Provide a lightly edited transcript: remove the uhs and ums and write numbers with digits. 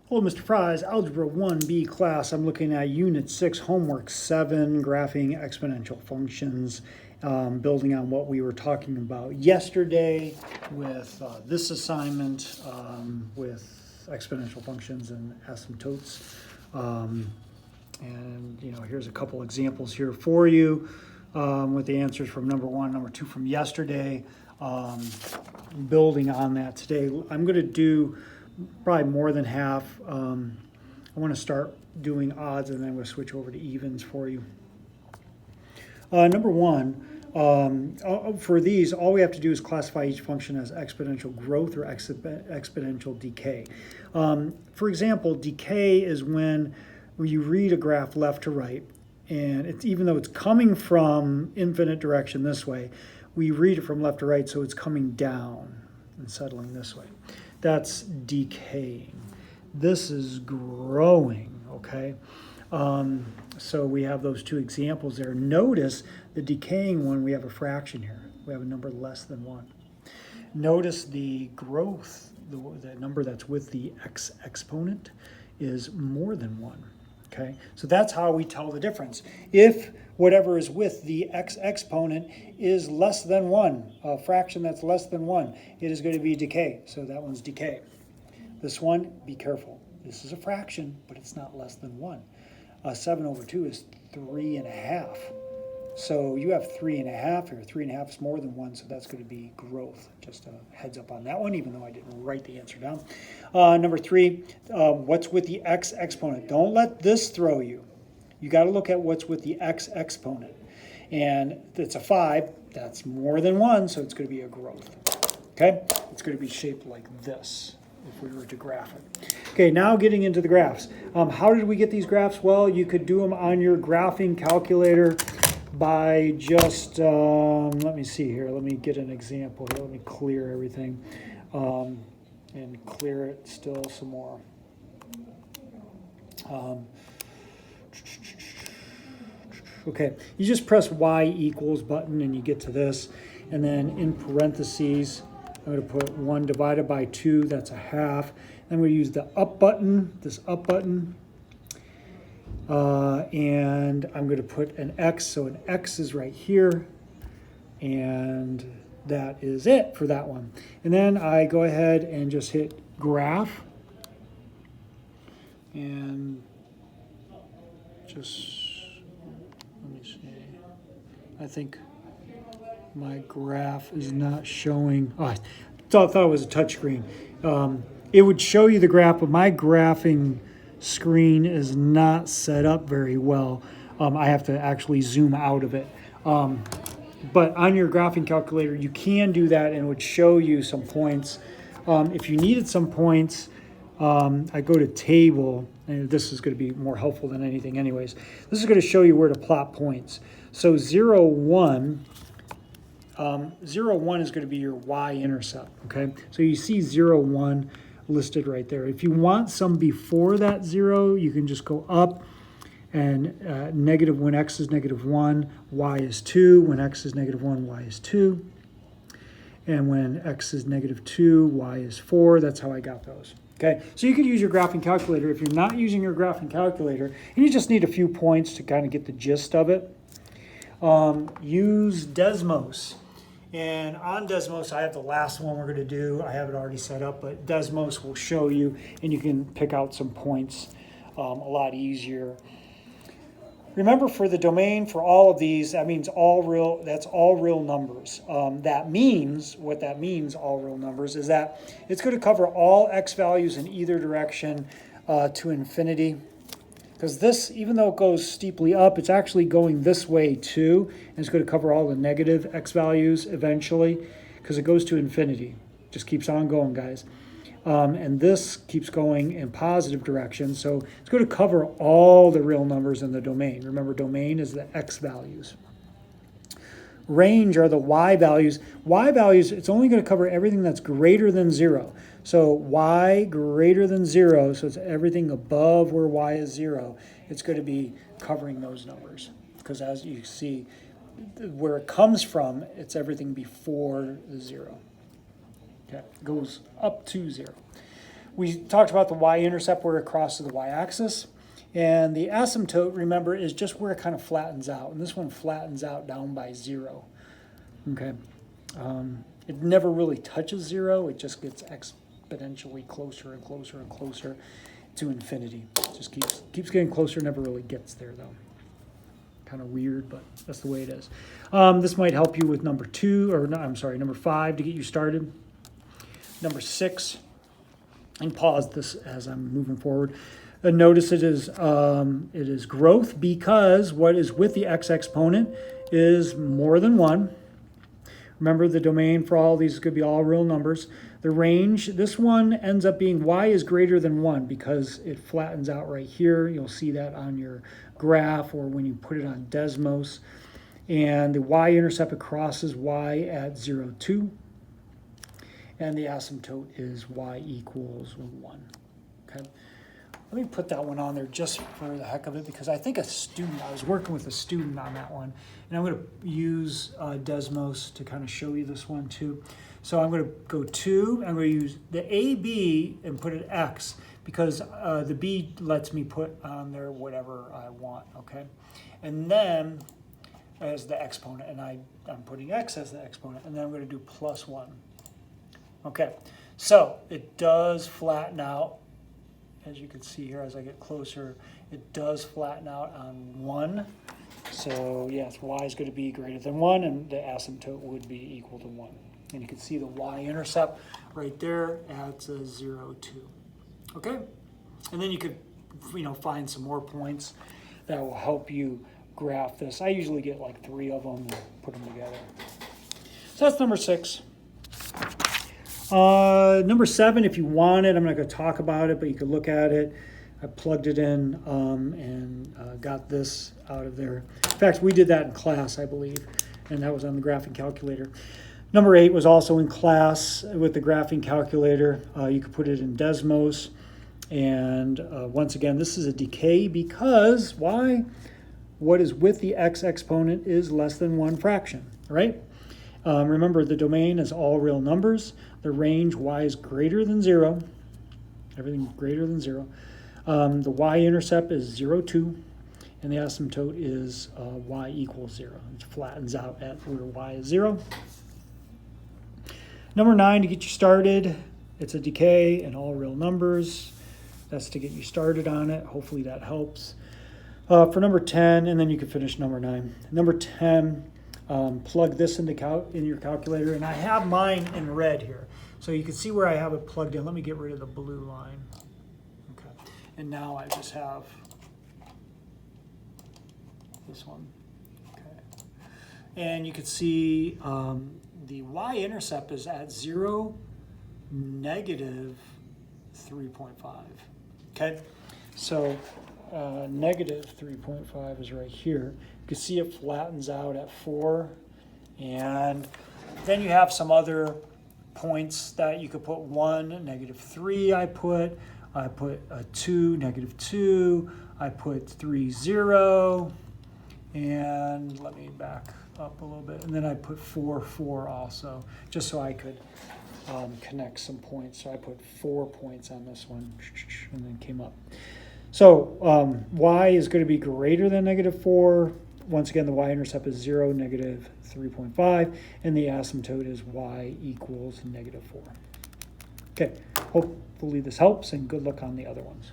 Hello, Mr. Fries, Algebra 1B class. I'm looking at Unit 6, Homework 7, Graphing Exponential Functions, building on what we were talking about yesterday with this assignment with exponential functions and asymptotes. And, here's a couple examples here for you with the answers from number 1, number 2 from yesterday. Building on that today, I'm going to do probably more than half. I want to start doing odds and then I'm going to switch over to evens for you. Number 1, for these, all we have to do is classify each function as exponential growth or exponential decay. For example, decay is when you read a graph left to right, and it's, even though it's coming from infinite direction this way, we read it from left to right, so it's coming down and settling this way. That's decaying. This is growing, okay? So we have those two examples there. Notice the decaying one, we have a fraction here. We have a number less than 1. Notice the growth, the number that's with the x exponent is more than 1, okay? So that's how we tell the difference. If whatever is with the x exponent is less than 1, a fraction that's less than 1, it is going to be decay. So that one's decay. This one, be careful. This is a fraction, but it's not less than 1. 7 over 2 is 3.5. So you have 3.5 here. 3.5 is more than 1, so that's going to be growth. Just a heads up on that one, even though I didn't write the answer down. Number 3, what's with the x exponent? Don't let this throw you. You got to look at what's with the x exponent. And it's a 5. That's more than 1, so it's going to be a growth. Okay? It's going to be shaped like this if we were to graph it. Okay, now getting into the graphs. How did we get these graphs? Well, you could do them on your graphing calculator by just, let me see here. Let me get an example here. Let me clear everything and clear it still some more. Okay, you just press Y equals button and you get to this. And then in parentheses, I'm going to put 1 divided by 2, that's a half. Then we use the up button, this up button. And I'm going to put an X, so an X is right here. And that is it for that one. And then I go ahead and just hit graph. And just, let me see. I think my graph is not showing. Oh, I thought it was a touch screen. It would show you the graph, but my graphing screen is not set up very well. I have to actually zoom out of it. But on your graphing calculator, you can do that and it would show you some points. If you needed some points, I go to table, and this is going to be more helpful than anything anyways. This is going to show you where to plot points. So 0, 1, 0, 1 is going to be your y-intercept, okay? So you see 0, 1 listed right there. If you want some before that 0, you can just go up and negative when x is negative 1, y is 2. When x is negative 1, y is 2. And when x is negative 2, y is 4. That's how I got those. Okay, so you could use your graphing calculator. If you're not using your graphing calculator, and you just need a few points to kind of get the gist of it, use Desmos. And on Desmos, I have the last one we're going to do. I have it already set up, but Desmos will show you, and you can pick out some points a lot easier. Remember, for the domain for all of these, that means all real. That's all real numbers. That means, what that means, all real numbers, is that it's going to cover all x values in either direction to infinity. Because this, even though it goes steeply up, it's actually going this way too. And it's going to cover all the negative x values eventually, because it goes to infinity. Just keeps on going, guys. And this keeps going in positive direction. So it's going to cover all the real numbers in the domain. Remember, domain is the x values. Range are the y values. Y values, it's only going to cover everything that's greater than 0. So y greater than 0, so it's everything above where y is 0. It's going to be covering those numbers. Because as you see, where it comes from, it's everything before the 0. Okay, goes up to 0. we talked about the y-intercept where it crosses the y-axis. And the asymptote, remember, is just where it kind of flattens out. And this one flattens out down by 0. Okay. It never really touches 0. It just gets exponentially closer and closer and closer to infinity. It just keeps getting closer, never really gets there, though. Kind of weird, but that's the way it is. This might help you with number 5 to get you started. Number 6, and pause this as I'm moving forward. Notice it is growth because what is with the x exponent is more than 1. Remember, the domain for all these could be all real numbers. The range, this one ends up being y is greater than 1 because it flattens out right here. You'll see that on your graph or when you put it on Desmos. And the y-intercept crosses y at 0, 2. And the asymptote is y equals 1. Okay. Let me put that one on there just for the heck of it because I think I was working with a student on that one. And I'm going to use Desmos to kind of show you this one too. So I'm going to go 2, I'm going to use the AB and put an X because the B lets me put on there whatever I want, okay? And then as the exponent, and I'm putting X as the exponent, and then I'm going to do plus 1. Okay, so it does flatten out. As you can see here, as I get closer, it does flatten out on 1. So yes, y is going to be greater than 1, and the asymptote would be equal to 1. And you can see the y-intercept right there at 0, 2. Okay, and then you could, find some more points that will help you graph this. I usually get like 3 of them and put them together. So that's number 6. Number 7, if you want it, I'm not going to talk about it, but you could look at it. I plugged it in and got this out of there. In fact, we did that in class, I believe, and that was on the graphing calculator. Number 8 was also in class with the graphing calculator. You could put it in Desmos. And once again, this is a decay because why? What is with the x exponent is less than 1 fraction, right? Remember, the domain is all real numbers. The range y is greater than 0. Everything greater than 0. The y-intercept is 0, 2. And the asymptote is y equals 0. It flattens out at where y is 0. Number 9, to get you started, it's a decay in all real numbers. That's to get you started on it. Hopefully that helps. For number 10, and then you can finish number 9. Number 10, plug this in your calculator. And I have mine in red here. So you can see where I have it plugged in. Let me get rid of the blue line. Okay. And now I just have this one. Okay. And you can see the y-intercept is at 0, negative 3.5. Okay, so negative 3.5 is right here. You can see it flattens out at 4. And then you have some other points that you could put 1, negative 3 I put a 2, negative 2, I put 3, 0, and let me back up a little bit, and then I put 4, 4 also, just so I could connect some points. So I put 4 points on this one, and then came up. So y is going to be greater than negative 4. Once again, the y-intercept is 0, negative 3.5, and the asymptote is y equals negative 4. Okay, hopefully this helps, and good luck on the other ones.